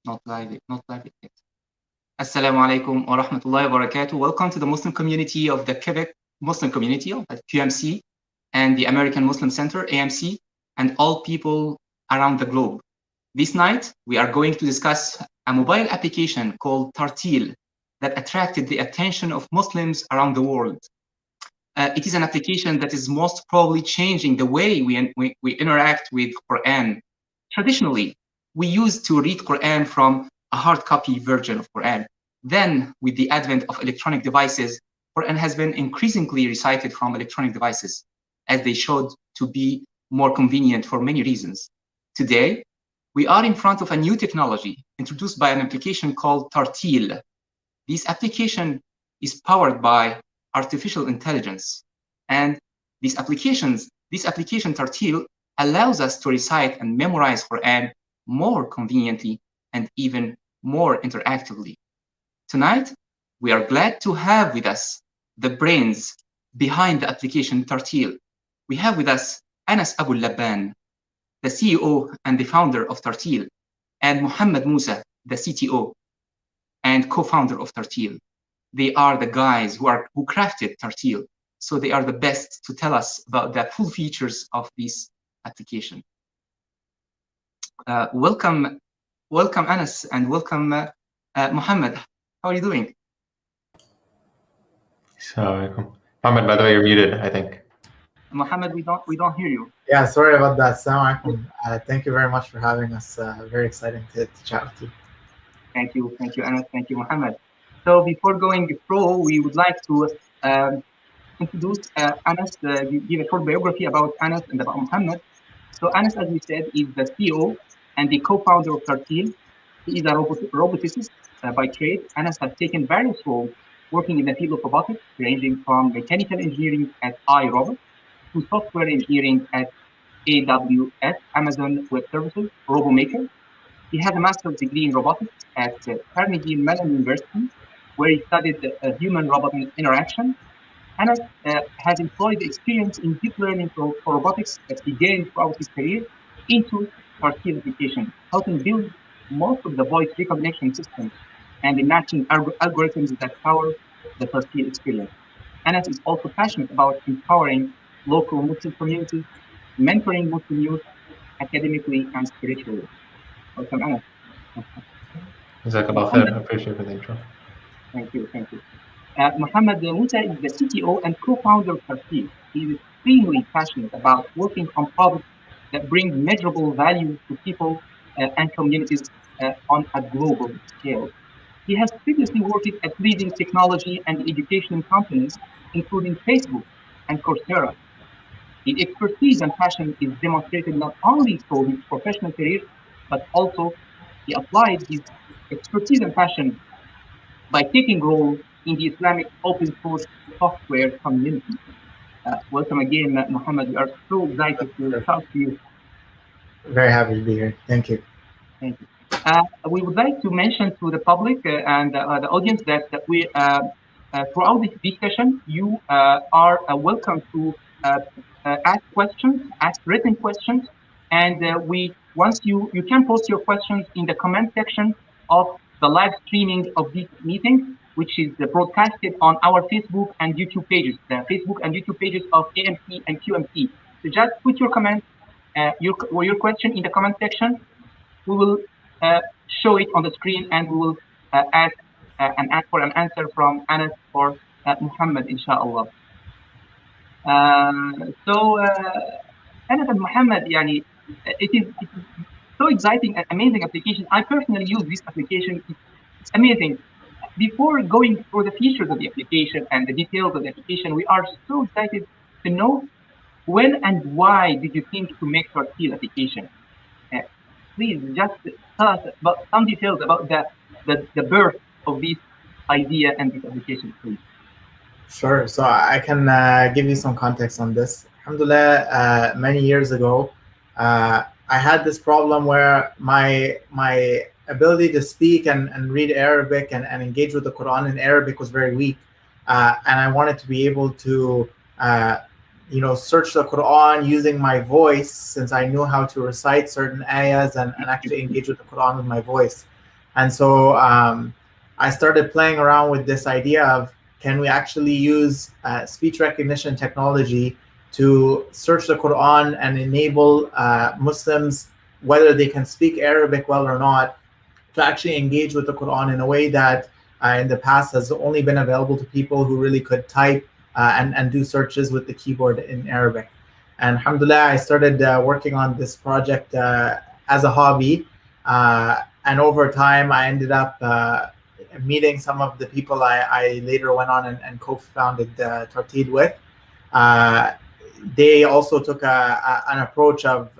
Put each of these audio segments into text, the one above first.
Not live yet. Assalamu alaikum wa rahmatullahi wa barakatuh. Welcome to the Muslim community of the Quebec Muslim community of QMC and the American Muslim Center, AMC, and all people around the globe. This night, we are going to discuss a mobile application called Tarteel that attracted the attention of Muslims around the world. It is an application that is most probably changing the way we interact with Quran. Traditionally, we used to read Quran from a hard copy version of Quran. Then, with the advent of electronic devices, Quran has been increasingly recited from electronic devices, as they showed to be more convenient for many reasons. Today, we are in front of a new technology introduced by an application called Tarteel. This application is powered by artificial intelligence. And this application Tarteel allows us to recite and memorize Quran more conveniently and even more interactively. Tonight, we are glad to have with us the brains behind the application Tarteel. We have with us Anas Abu Labban, the CEO and the founder of Tarteel, and Muhammad Musa, the CTO and co-founder of Tarteel. They are the guys who crafted Tarteel, so they are the best to tell us about the full features of this application. Welcome Anas, and welcome Muhammad. How are you doing? Assalamualaikum. Muhammad, by the way, you're muted, I think. Muhammad, we don't hear you. Yeah, sorry about that. Assalamualaikum. Thank you very much for having us. Very exciting to chat with you. Thank you, Anas. Thank you, Muhammad. So before going through, we would like to introduce Anas, give a short biography about Anas and about Muhammad. So Anas, as we said, is the CEO and the co-founder of Tarteel. He is a roboticist by trade. Anas has taken various roles working in the field of robotics, ranging from mechanical engineering at iRobot to software engineering at AWS, Amazon Web Services, RoboMaker. He has a master's degree in robotics at Carnegie Mellon University, where he studied human-robot interaction. Anas has employed experience in deep learning for robotics that he gained throughout his career into Tarteel application, helping build most of the voice recognition systems and the matching algorithms that power the Tarteel experience. Anas is also passionate about empowering local Muslim communities, mentoring Muslim youth academically and spiritually. Welcome, Anas. Jazakallah khair. I appreciate the intro. Thank you. Muhammad Musa is the CTO and co-founder of Tarteel. He is extremely passionate about working on projects that bring measurable value to people and communities on a global scale. He has previously worked at leading technology and education companies, including Facebook and Coursera. His expertise and passion is demonstrated not only through his professional career, but also he applied his expertise and passion by taking role in the Islamic open source software community. Welcome again, Muhammad. We are so excited to talk to you. Very happy to be here. Thank you. Thank you. We would like to mention to the public and the audience that we, throughout this discussion, you are welcome to ask questions, ask written questions, and once you can post your questions in the comment section of the live streaming of this meeting, which is broadcasted on our Facebook and YouTube pages, the Facebook and YouTube pages of AMC and QMC. So just put your comment, your question in the comment section. We will show it on the screen, and we will ask for an answer from Anas or Muhammad, inshallah. So Anas and Muhammad, it is so exciting and amazing application. I personally use this application. It's amazing. Before going through the features of the application and the details of the application, we are so excited to know when and why did you think to make Tarteel application? Please just tell us about some details about the birth of this idea and this application, please. Sure. So I can give you some context on this. Alhamdulillah, many years ago, I had this problem where my ability to speak and read Arabic and engage with the Quran in Arabic was very weak, and I wanted to be able to search the Quran using my voice, since I knew how to recite certain ayahs and actually engage with the Quran with my voice. And so I started playing around with this idea of, can we actually use speech recognition technology to search the Quran and enable Muslims, whether they can speak Arabic well or not, to actually engage with the Quran in a way that in the past has only been available to people who really could type and do searches with the keyboard in Arabic. And alhamdulillah, I started working on this project as a hobby. And over time, I ended up meeting some of the people I later went on and co-founded Tarteel with. They also took an approach of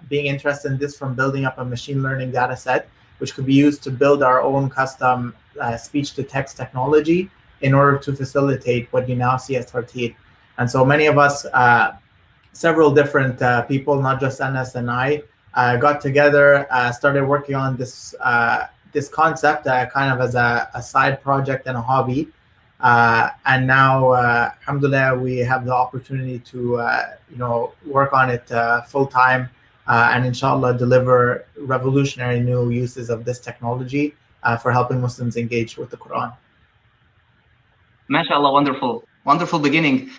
being interested in this from building up a machine learning data set, which could be used to build our own custom speech-to-text technology in order to facilitate what you now see as Tarteel. And so many of us, several different people, not just Anas and I, got together, started working on this this concept kind of as a side project and a hobby. And now, alhamdulillah, we have the opportunity to work on it full time, and inshallah deliver revolutionary new uses of this technology for helping Muslims engage with the Quran. MashaAllah, wonderful beginning.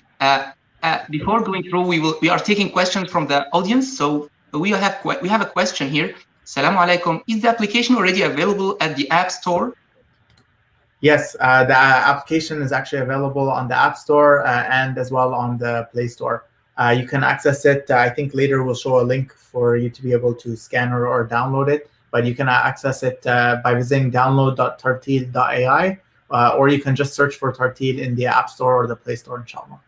Before going through, we are taking questions from the audience. So we have a question here. Assalamu alaikum. Is the application already available at the App Store? Yes, the application is actually available on the App Store and as well on the Play Store. You can access it. I think later we'll show a link for you to be able to scan or download it. But you can access it by visiting download.tarteel.ai, or you can just search for Tarteel in the App Store or the Play Store, inshallah.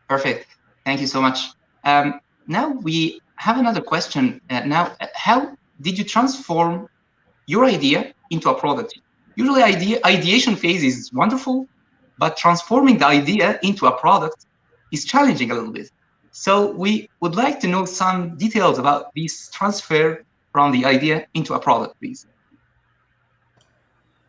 Perfect. Thank you so much. Now we have another question. How did you transform your idea into a product? Usually ideation phase is wonderful, but transforming the idea into a product is challenging a little bit. So we would like to know some details about this transfer from the idea into a product, please.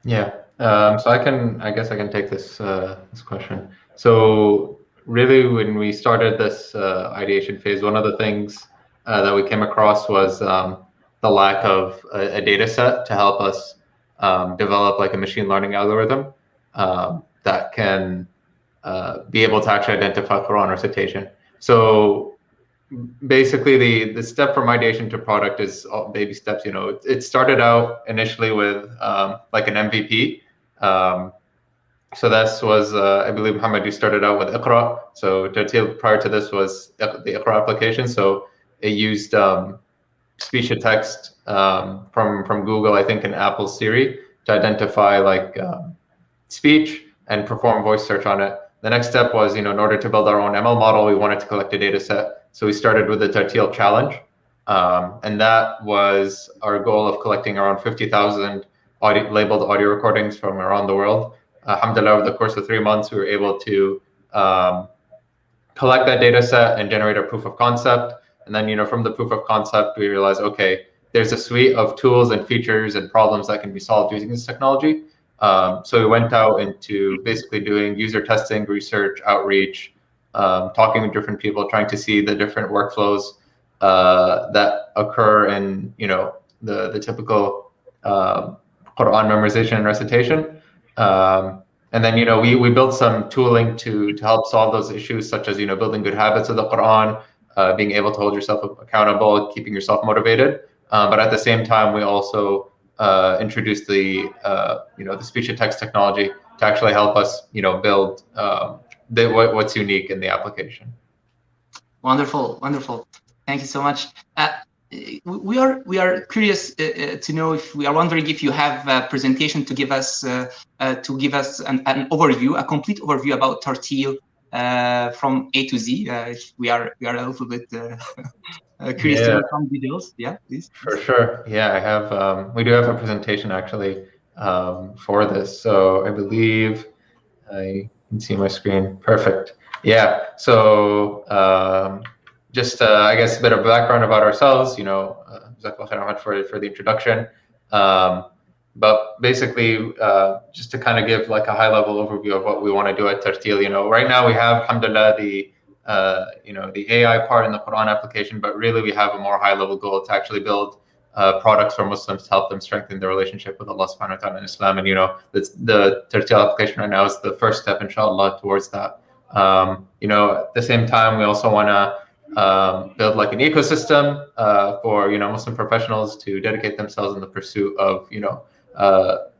Yeah. So I guess I can take this this question. So really, when we started this ideation phase, one of the things that we came across was the lack of a data set to help us develop like a machine learning algorithm that can be able to actually identify Quran recitation. So basically, the step from ideation to product is all baby steps. It started out initially with like an MVP. So this was, I believe, Muhammad, you started out with Iqra. So Tarteel prior to this was the Iqra application. So it used speech to text from Google, I think, and Apple Siri to identify like speech and perform voice search on it. The next step was, in order to build our own ML model, we wanted to collect a data set. So we started with the Tarteel challenge. And that was our goal of collecting around 50,000 labeled audio recordings from around the world. Alhamdulillah, over the course of 3 months, we were able to collect that data set and generate a proof of concept. And then, from the proof of concept, we realized, okay, there's a suite of tools and features and problems that can be solved using this technology. So we went out into basically doing user testing, research, outreach, talking with different people, trying to see the different workflows that occur in, the typical Quran memorization and recitation. And then, we built some tooling to help solve those issues, such as, building good habits of the Quran, being able to hold yourself accountable, keeping yourself motivated. But at the same time, we also introduced the speech to text technology to actually help us, build what's unique in the application. Wonderful. Thank you so much. We are curious to know, if we are wondering if you have a presentation to give us an overview, a complete overview about Tarteel from A to Z. We are a little bit curious to know some details. Yeah, please. For sure. Yeah, I have. We do have a presentation actually for this. So I believe I can see my screen. Perfect. Yeah. So just I guess a bit of background about ourselves. Jazakallah khair for the introduction. But basically, just to kind of give like a high-level overview of what we want to do at Tarteel. Right now we have, alhamdulillah, the AI part in the Quran application, but really we have a more high-level goal to actually build products for Muslims to help them strengthen their relationship with Allah subhanahu wa ta'ala and Islam. And the Tarteel application right now is the first step, inshallah, towards that. At the same time, we also want to build like an ecosystem for Muslim professionals to dedicate themselves in the pursuit of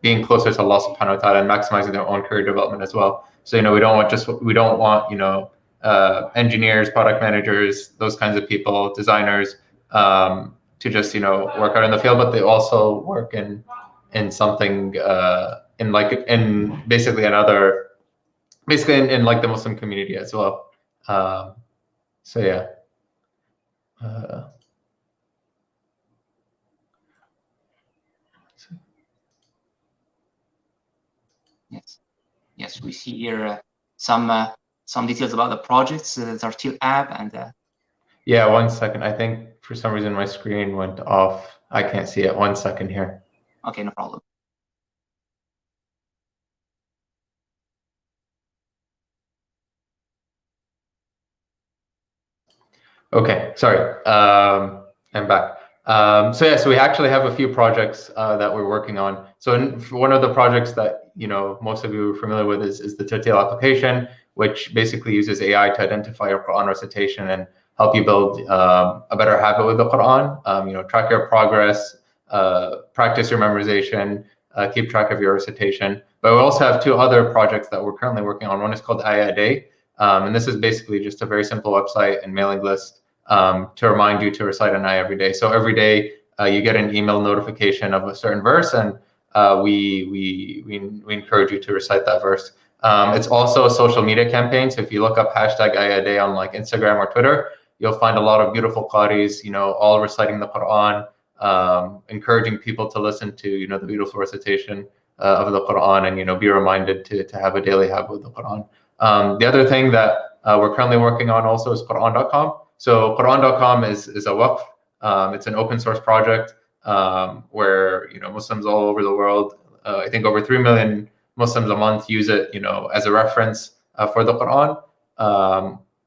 being closer to Allah subhanahu wa ta'ala and maximizing their own career development as well. So we don't want engineers, product managers, those kinds of people, designers, to just work out in the field, but they also work in something in basically in like the Muslim community as well. So yeah. Yes, we see here some details about the projects, the Tarteel app, and yeah, 1 second. I think for some reason my screen went off. I can't see it. 1 second here. Okay, no problem. Okay, sorry. I'm back. So we actually have a few projects that we're working on. So one of the projects that most of you are familiar with is the Tarteel application, which basically uses AI to identify your Quran recitation and help you build a better habit with the Quran. Track your progress, practice your memorization, keep track of your recitation. But we also have two other projects that we're currently working on. One is called Ayah a Day, and this is basically just a very simple website and mailing list to remind you to recite an ayah every day. So every day you get an email notification of a certain verse, and we encourage you to recite that verse. It's also a social media campaign. So if you look up #AyahDay on like Instagram or Twitter, you'll find a lot of beautiful qaris, all reciting the Quran, encouraging people to listen to the beautiful recitation of the Quran, and be reminded to have a daily habit with the Quran. The other thing that we're currently working on also is Quran.com. So Quran.com is a waqf. It's an open source project where Muslims all over the world, I think over 3 million Muslims a month use it, as a reference for the Quran.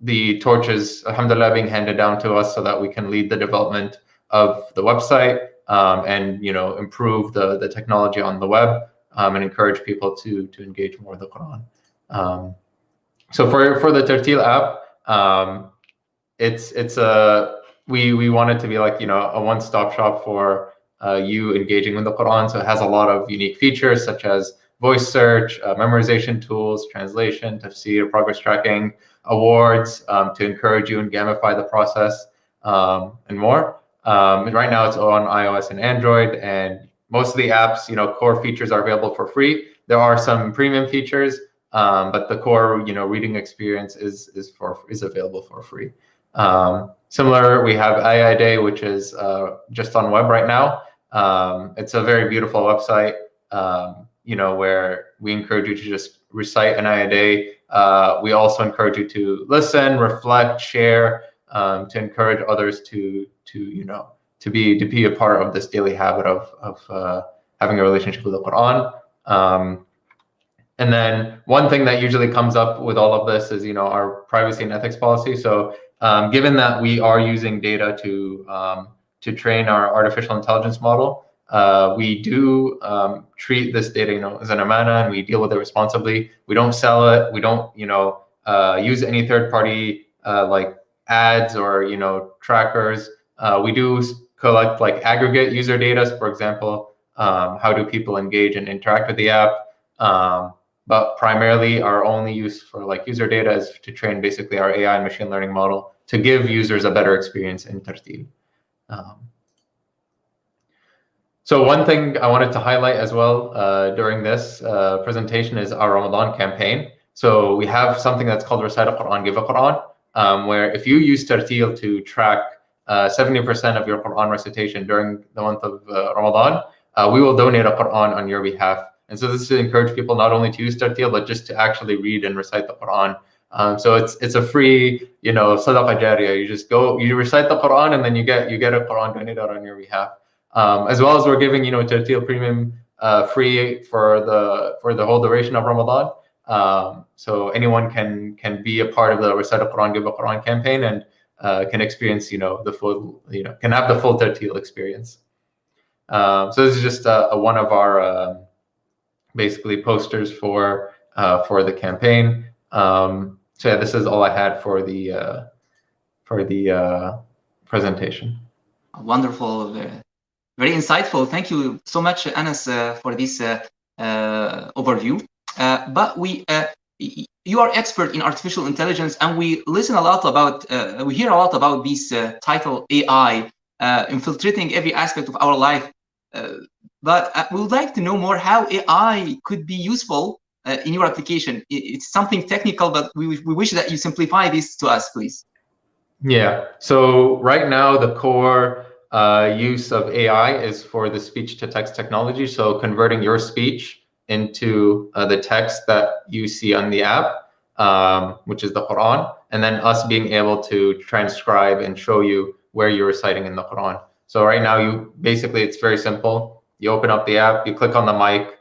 The torch is, alhamdulillah, being handed down to us so that we can lead the development of the website and improve the technology on the web and encourage people to engage more with the Quran. So for the Tarteel app, we want it to be like a one-stop shop for you engaging with the Quran. So it has a lot of unique features such as voice search, memorization tools, translation, tafsir, progress tracking, awards to encourage you and gamify the process, and more. And right now it's on iOS and Android, and most of the apps, core features are available for free. There are some premium features, but the core, reading experience is available for free. Similar, we have Ayah a Day, which is just on web right now. It's a very beautiful website, where we encourage you to just recite an Ayah a Day. We also encourage you to listen, reflect, share, to encourage others to be a part of this daily habit of having a relationship with the Quran. And then one thing that usually comes up with all of this is, our privacy and ethics policy. So given that we are using data to train our artificial intelligence model, we do treat this data, as an amana, and we deal with it responsibly. We don't sell it. We don't, use any third-party like ads or trackers. We do collect like aggregate user data. So for example, how do people engage and interact with the app? But primarily our only use for like user data is to train basically our AI and machine learning model to give users a better experience in Tarteel. So one thing I wanted to highlight as well during this presentation is our Ramadan campaign. So we have something that's called Recite a Quran, Give a Quran, where if you use Tarteel to track 70% of your Quran recitation during the month of Ramadan, we will donate a Quran on your behalf. And so this is to encourage people not only to use Tarteel, but just to actually read and recite the Quran. So it's a free, sadaqah jariyah. You just go, you recite the Quran, and then you get a Quran donated on your behalf. As well as we're giving, Tarteel Premium free for the whole duration of Ramadan. So anyone can be a part of the Recite a Quran, Give a Quran campaign, and can experience, the full, can have the full Tarteel experience. So this is just one of our basically posters for the campaign. So yeah, this is all I had for the presentation. Wonderful, very insightful. Thank you so much, Anas, for this overview. But you are expert in artificial intelligence, and we listen a lot about, we hear a lot about this title AI infiltrating every aspect of our life. But we would like to know more how AI could be useful in your application. It's something technical, but we wish that you simplify this to us, please. Yeah. So right now, the core use of AI is for the speech-to-text technology. So converting your speech into the text that you see on the app, which is the Quran, and then us being able to transcribe and show you where you're reciting in the Quran. So right now, it's very simple. You open up the app, you click on the mic,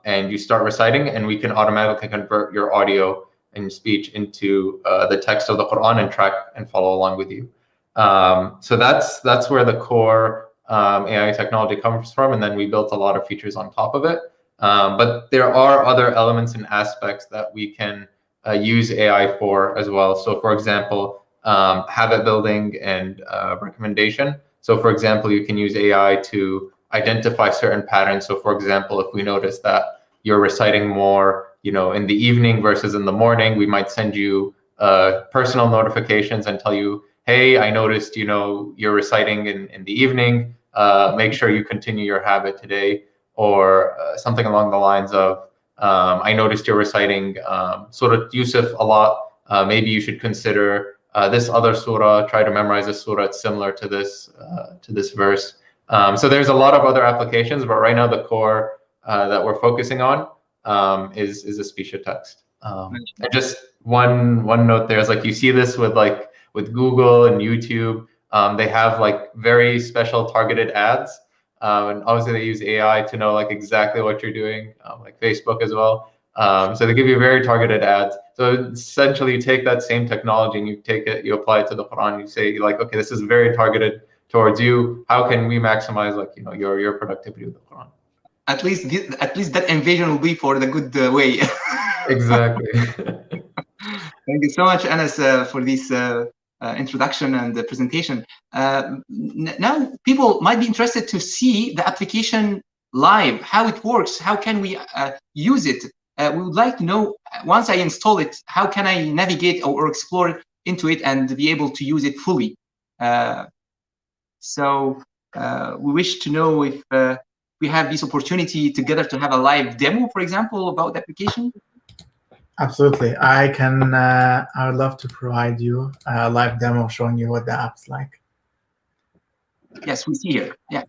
and you start reciting, and we can automatically convert your audio and speech into the text of the Quran and track and follow along with you. So that's where the core AI technology comes from, and then we built a lot of features on top of it. But there are other elements and aspects that we can use AI for as well. So for example, habit building and recommendation. So for example, you can use AI to identify certain patterns. So for example, if we notice that you're reciting more in the evening versus in the morning, we might send you personal notifications and tell you, hey, I noticed, you're reciting in the evening. Make sure you continue your habit today. Or something along the lines of, I noticed you're reciting Surah Yusuf a lot. Maybe you should consider this other surah. Try to memorize this surah. It's similar to this verse. So there's a lot of other applications, but right now the core that we're focusing on is a speech to text. And just one note there is, like, you see this with Google and YouTube. They have very special targeted ads, and obviously they use AI to know exactly what you're doing, like Facebook as well. So they give you very targeted ads. So essentially, you take that same technology and you apply it to the Quran. You say okay, this is very targeted towards you. How can we maximize your productivity with the Quran? At least that invasion will be for the good way. Exactly. Thank you so much, Anas, for this introduction and the presentation. Now, people might be interested to see the application live, how it works, how can we use it. We would like to know, once I install it, how can I navigate or explore into it and be able to use it fully. So we wish to know if we have this opportunity together to have a live demo, for example, about the application. Absolutely. I would love to provide you a live demo showing you what the app's like. Yes, we see here. Yeah.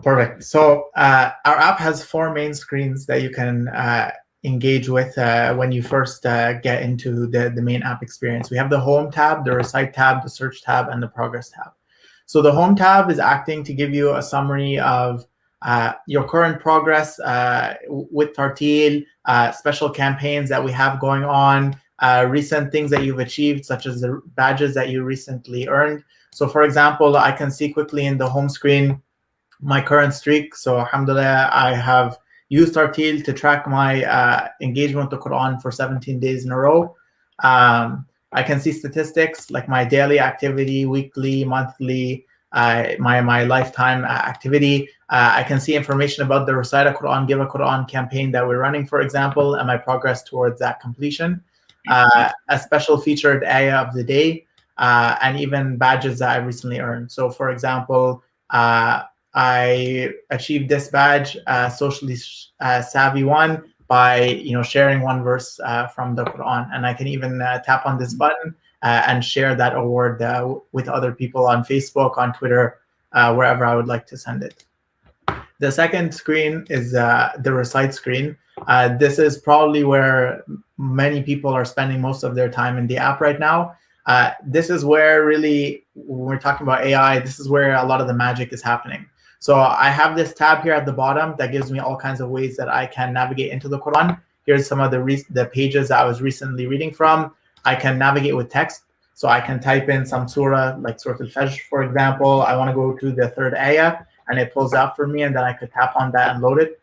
Perfect. So our app has 4 main screens that you can engage with when you first get into the main app experience. We have the Home tab, the Recite tab, the Search tab, and the Progress tab. So the Home tab is acting to give you a summary of your current progress with Tarteel, special campaigns that we have going on, recent things that you've achieved, such as the badges that you recently earned. So for example, I can see quickly in the home screen my current streak. So alhamdulillah, I have used Tarteel to track my engagement with the Quran for 17 days in a row. I can see statistics like my daily activity, weekly, monthly, my lifetime activity. I can see information about the Recite a Quran, Give a Quran campaign that we're running, for example, and my progress towards that completion. A special featured ayah of the day, and even badges that I recently earned. So for example, I achieved this badge, socially savvy one, by sharing one verse from the Quran, and I can even tap on this button and share that award with other people on Facebook, on Twitter, wherever I would like to send it. The second screen is the Recite screen. This is probably where many people are spending most of their time in the app right now. This is where really, when we're talking about AI, this is where a lot of the magic is happening. So I have this tab here at the bottom that gives me all kinds of ways that I can navigate into the Quran. Here's some of the pages that I was recently reading from. I can navigate with text. So I can type in some surah, like Surah Al-Fajr, for example. I want to go to the 3rd ayah. and it pulls out for me, and then I could tap on that and load it.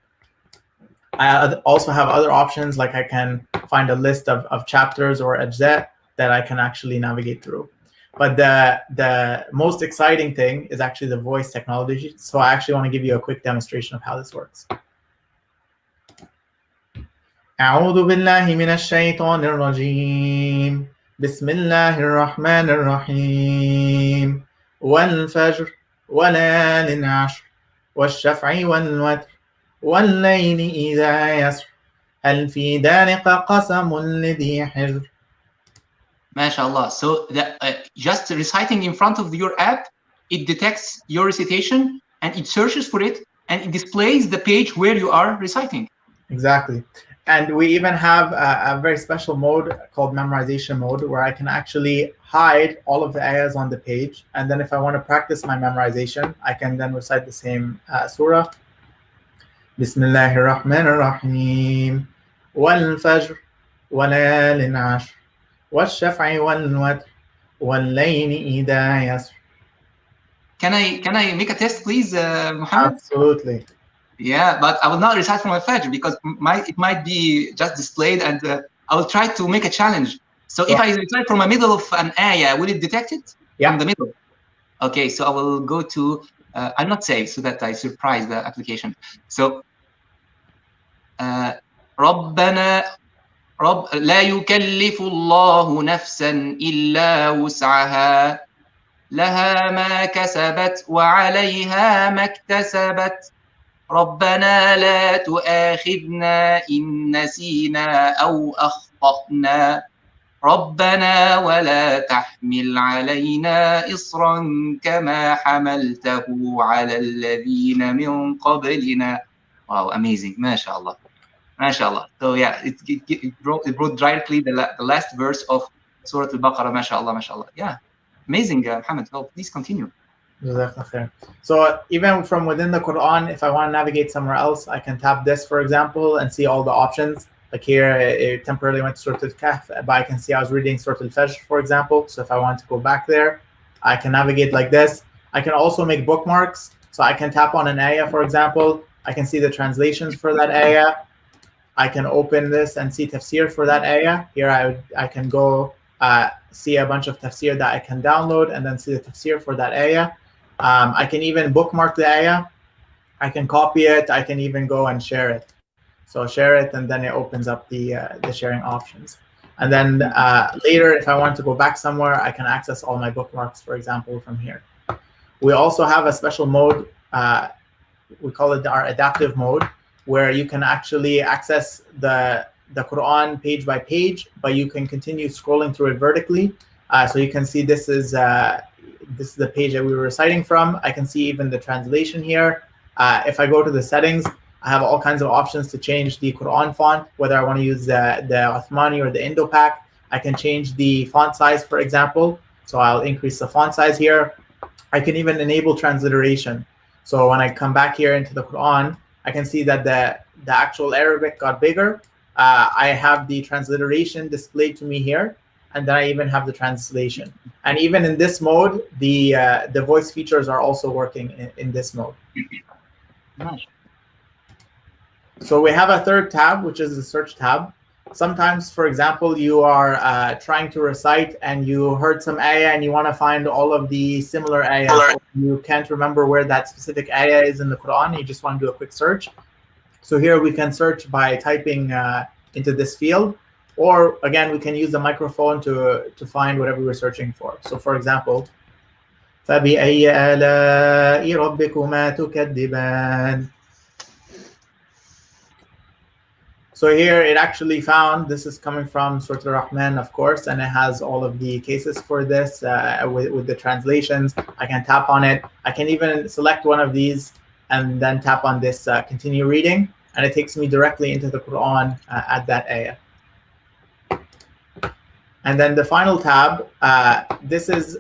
I also have other options, like I can find a list of chapters or ajza that I can actually navigate through. But the most exciting thing is actually the voice technology. So I actually want to give you a quick demonstration of how this works. أعوذ بالله من الشيطان الرجيم بسم الله الرحمن الرحيم والفجر وليال عشر والشفع والوتر والليل إذا يسر هل في ذلك قسم لذي حجر. MashaAllah. So just reciting in front of your app, it detects your recitation and it searches for it and it displays the page where you are reciting. Exactly. And we even have a very special mode called Memorization Mode, where I can actually hide all of the ayahs on the page. And then if I want to practice my memorization, I can then recite the same surah. Bismillahir Rahmanir Rahim. Wal Fajr walayalin ashr wash-shaf'i wal watr wal-layli idha yasr. Can I make a test, please, Muhammad? Absolutely. Yeah, but I will not recite from my Fajr because it might be just displayed, and I will try to make a challenge. So if I recite from the middle of an ayah, will it detect it? Yeah. From the middle. Okay, so I will go to, I'll not say so that I surprise the application. So, ربنا لا يكلف الله نفسا إلا وسعها لها ما كسبت وعليها ما اكتسبت ربنا لا تؤاخذنا إن نسينا أو أخطأنا ربنا ولا تحمل علينا إصرا كما حملته على الذين من قبلنا. Wow, amazing. MashaAllah. MashaAllah. So yeah, it brought directly the last verse of Surah Al-Baqarah. MashaAllah, MashaAllah. Yeah, amazing, Muhammad. Well, please continue. So even from within the Quran, if I want to navigate somewhere else, I can tap this, for example, and see all the options. Like here, it temporarily went to Surah Al-Kahf, but I can see I was reading Surah Al-Fajr, for example. So if I want to go back there, I can navigate like this. I can also make bookmarks. So I can tap on an ayah, for example. I can see the translations for that ayah. I can open this and see tafsir for that ayah. Here I can go see a bunch of tafsir that I can download and then see the tafsir for that ayah. I can even bookmark the ayah. I can copy it. I can even go and share it. So share it, and then it opens up the sharing options. And then later, if I want to go back somewhere, I can access all my bookmarks, for example, from here. We also have a special mode. We call it our adaptive mode, where you can actually access the Quran page by page, but you can continue scrolling through it vertically. So you can see this is the page that we were reciting from. I can see even the translation here. If I go to the settings, I have all kinds of options to change the Quran font, whether I want to use the Uthmani or the Indo-Pak. I can change the font size, for example. So I'll increase the font size here. I can even enable transliteration. So when I come back here into the Quran, I can see that the actual Arabic got bigger. I have the transliteration displayed to me here, and then I even have the translation. And even in this mode, the voice features are also working in this mode. Nice. So we have a third tab, which is the search tab. Sometimes, for example, you are trying to recite and you heard some ayah and you want to find all of the similar ayahs. You can't remember where that specific ayah is in the Quran. You just want to do a quick search. So here we can search by typing into this field, or again, we can use the microphone to find whatever we're searching for. So for example, فَبِأَيِّ آلَاءِ رَبِّكُمَا تُكَذِّبَانِ. So here it actually found, this is coming from Surah Al-Rahman, of course, and it has all of the cases for this with the translations. I can tap on it. I can even select one of these and then tap on this continue reading, and it takes me directly into the Quran at that ayah. And then the final tab, this is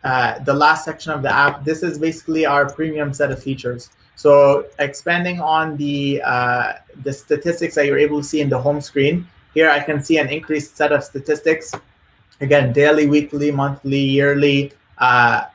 the last section of the app. This is basically our premium set of features. So expanding on the statistics that you're able to see in the home screen, here I can see an increased set of statistics. Again, daily, weekly, monthly, yearly,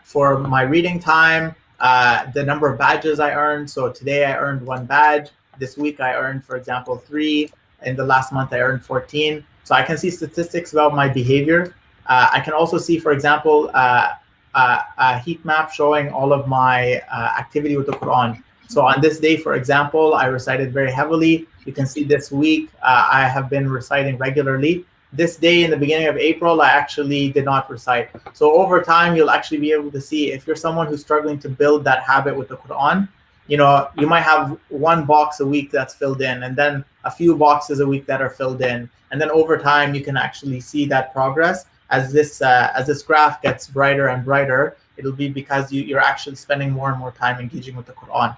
for my reading time, the number of badges I earned. So today I earned 1 badge. This week I earned, for example, 3. In the last month I earned 14. So I can see statistics about my behavior. I can also see, for example, a heat map showing all of my activity with the Quran. So on this day, for example, I recited very heavily. You can see this week I have been reciting regularly. This day in the beginning of April, I actually did not recite. So over time, you'll actually be able to see if you're someone who's struggling to build that habit with the Quran. You know, you might have 1 box a week that's filled in, and then a few boxes a week that are filled in, and then over time you can actually see that progress. As this graph gets brighter and brighter, it'll be because you're actually spending more and more time engaging with the Quran.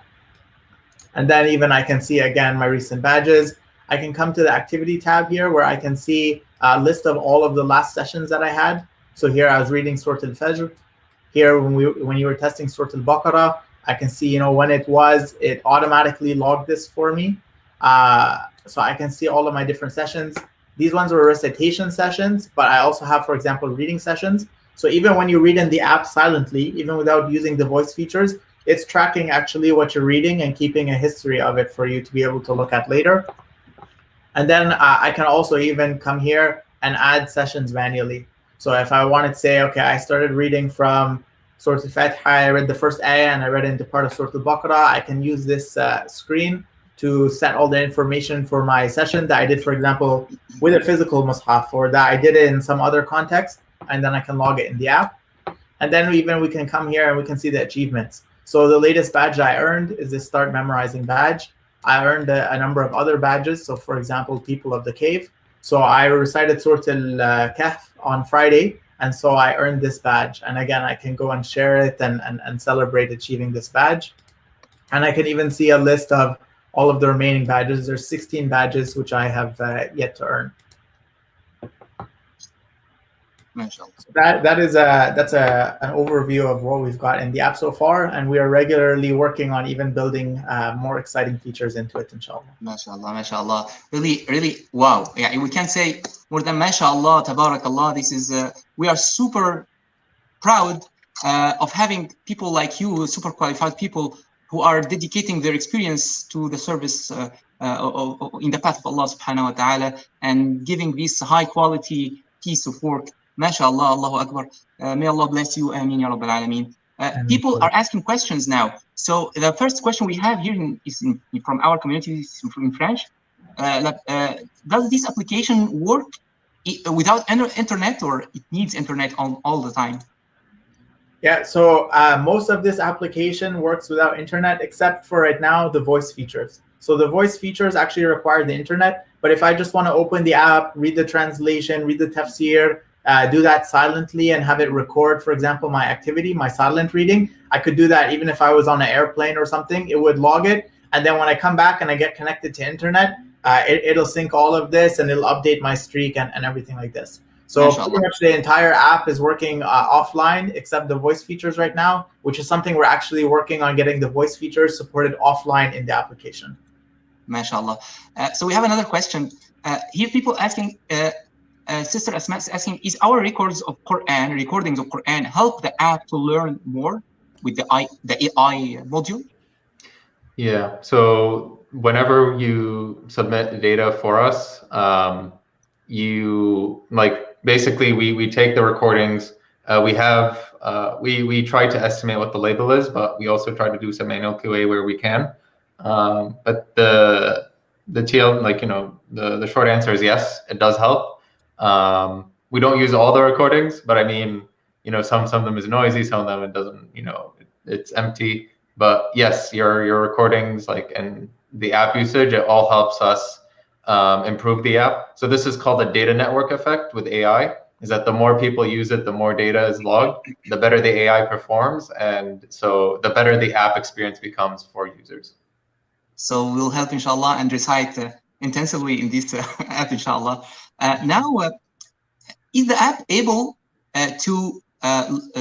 And then even I can see again my recent badges. I can come to the activity tab here where I can see a list of all of the last sessions that I had. So here I was reading Surah Al-Fajr. Here when you were testing Surah Al-Baqarah, I can see, you know, when it automatically logged this for me. So I can see all of my different sessions. These ones were recitation sessions, but I also have, for example, reading sessions. So even when you read in the app silently, even without using the voice features, it's tracking actually what you're reading and keeping a history of it for you to be able to look at later. And then I can also even come here and add sessions manually. So if I wanted to say, okay, I started reading from Surah Al-Fatiha, I read the first ayah and I read into part of Surah Al-Baqarah, I can use this screen to set all the information for my session that I did, for example, with a physical mushaf, or that I did it in some other context, and then I can log it in the app. And then even we can come here and we can see the achievements. So the latest badge I earned is this Start Memorizing badge. I earned a number of other badges. So for example, People of the Cave. So I recited Surah Al-Kahf on Friday, and so I earned this badge. And again, I can go and share it and celebrate achieving this badge. And I can even see a list of all of the remaining badges. There's 16 badges which I have yet to earn. So that's an overview of what we've got in the app so far, and we are regularly working on even building more exciting features into it, inshallah. MashaAllah, MashaAllah. Really, wow. Yeah, we can say more than MashaAllah, Tabarakallah. This is we are super proud of having people like you, super qualified people who are dedicating their experience to the service in the path of Allah subhanahu wa ta'ala and giving this high quality piece of work. MashaAllah, Allahu Akbar. May Allah bless you. Ameen ya Rabbil Alameen. People are asking questions now. So the first question we have here is from our community in French. Does this application work without internet, or it needs internet all the time? Yeah, so most of this application works without internet, except for right now the voice features. So the voice features actually require the internet. But if I just want to open the app, read the translation, read the tafsir, do that silently and have it record, for example, my activity, my silent reading, I could do that even if I was on an airplane or something. It would log it. And then when I come back and I get connected to internet, it'll sync all of this and it'll update my streak and everything like this. So pretty much the entire app is working offline, except the voice features right now, which is something we're actually working on, getting the voice features supported offline in the application. MashaAllah. So we have another question. Here people asking, Sister Asma is asking, is our recordings of Quran help the app to learn more with the AI module? Yeah, so whenever you submit data for us, basically we take the recordings, we try to estimate what the label is, but we also try to do some manual QA where we can. But the short answer is yes, it does help. We don't use all the recordings, but I mean, some of them is noisy, some of them it doesn't, it's empty. But yes, your recordings, and the app usage, it all helps us improve the app. So this is called the data network effect with AI, is that the more people use it, the more data is logged, the better the AI performs, and so the better the app experience becomes for users. So we'll help, inshallah, and recite intensively in this app, inshallah. Now, is the app able to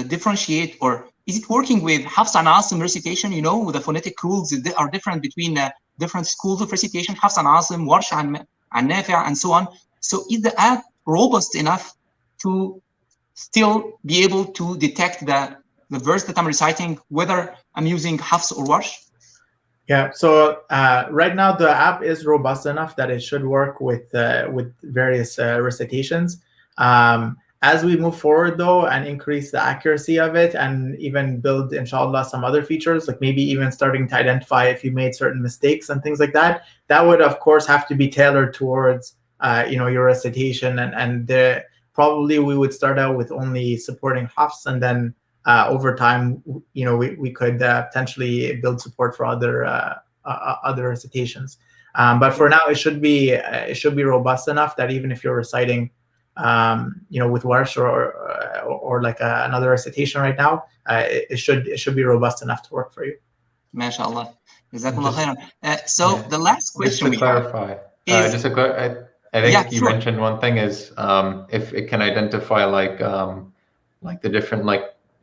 differentiate, or is it working with Hafs and Asim recitation? The phonetic rules are different between different schools of recitation, Hafs and Asim, Warsh and Nafi' and so on. So is the app robust enough to still be able to detect the the verse that I'm reciting, whether I'm using Hafs or Warsh? Yeah, so right now the app is robust enough that it should work with various recitations. As we move forward though and increase the accuracy of it and even build, inshallah, some other features, like maybe even starting to identify if you made certain mistakes and things like that, that would of course have to be tailored towards your recitation, and probably we would start out with only supporting Hafs, and then over time, we could potentially build support for other recitations. But for now, it should be robust enough that even if you're reciting, with Warsh or like another recitation right now, it should be robust enough to work for you. MashaAllah. Jazakumullah khairan. So the last question just to clarify, I think you mentioned one thing is if it can identify like the different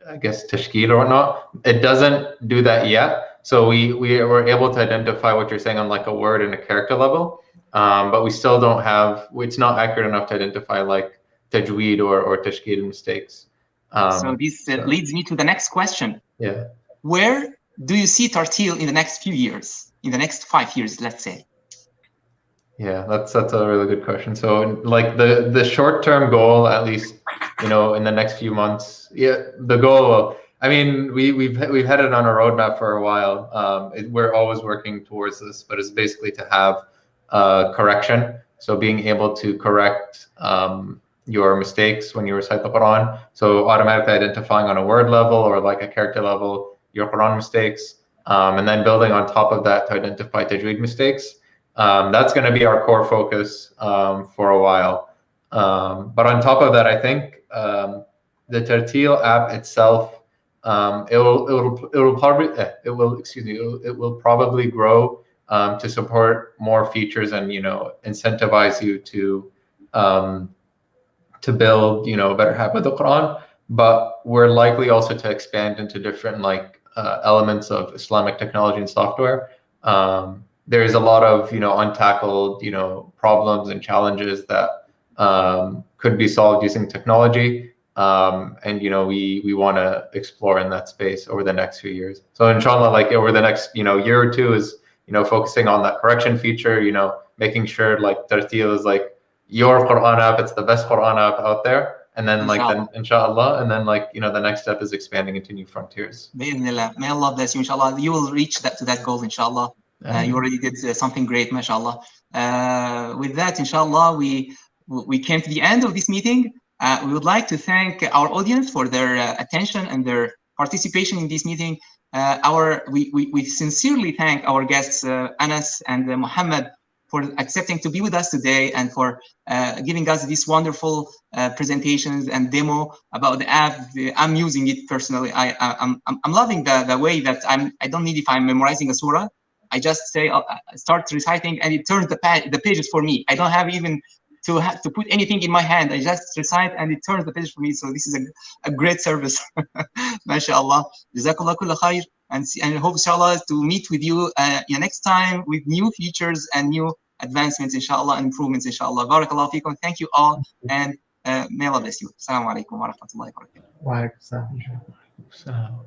I guess tashkil or whatnot. It doesn't do that yet. So we were able to identify what you're saying on like a word and a character level, but we still don't have. It's not accurate enough to identify like tajweed or tashkil mistakes. So this leads me to the next question. Yeah. Where do you see Tarteel in the next few years? In the next 5 years, let's say. Yeah, that's a really good question. So like the short-term goal, at least, in the next few months, the goal, I mean, we've had it on a roadmap for a while. We're always working towards this, but it's basically to have correction. So being able to correct your mistakes when you recite the Quran. So automatically identifying on a word level or like a character level your Quran mistakes, and then building on top of that to identify tajweed mistakes. That's going to be our core focus for a while. But on top of that, I think the Tarteel app itself, it will probably grow to support more features and incentivize you to build a better habit of the Quran. But we're likely also to expand into different elements of Islamic technology and software. There's a lot of untackled problems and challenges that could be solved using technology, and we want to explore in that space over the next few years. So inshallah, over the next year or two is focusing on that correction feature, making sure Tarteel is your Quran app, it's the best Quran app out there. And then inshallah, and then the next step is expanding into new frontiers. May Allah bless you, inshallah. You will reach to that goal, inshallah. You already did something great, mashallah. With that, inshallah, we came to the end of this meeting. We would like to thank our audience for their attention and their participation in this meeting. We sincerely thank our guests, Anas and Muhammad, for accepting to be with us today and for giving us these wonderful presentations and demo about the app. I'm using it personally. I'm loving the way that I don't need, if I'm memorizing a surah, I just say start reciting and it turns the pages for me. I don't have even to put anything in my hand. I just recite and it turns the pages for me. So this is a great service. MashaAllah. Jazakallah kulla khair. And I hope, inshallah, to meet with you next time with new features and new advancements, inshallah, and improvements, inshallah. Barakallahu feekum. Thank you all, and may Allah bless you. Assalamu alaikum wa rahmatullahi wa barakatuh. Wa alaikum salam.